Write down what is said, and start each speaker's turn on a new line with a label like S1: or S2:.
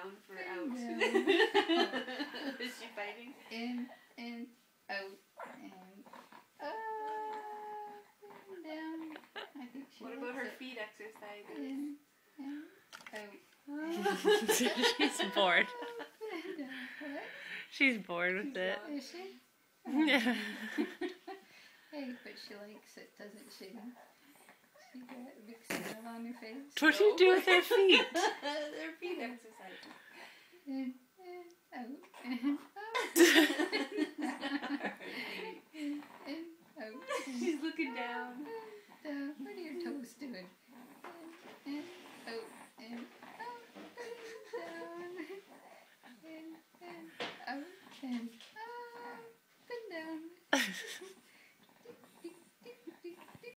S1: down for out.
S2: Down.
S1: Is she fighting?
S2: In, out, and up and down. I think she
S1: What about her feet exercises?
S2: In and out.
S3: She's bored.
S2: What?
S3: She's bored with it.
S2: Is she?
S3: Yeah.
S2: Hey, but she likes it, doesn't she? She got a big smile on her face.
S3: What do you do with her feet?
S1: Their feet exercises.
S2: In and out and out.
S1: She's looking down.
S2: What are your toes doing? In, out, and up, and down. In, and out, and down.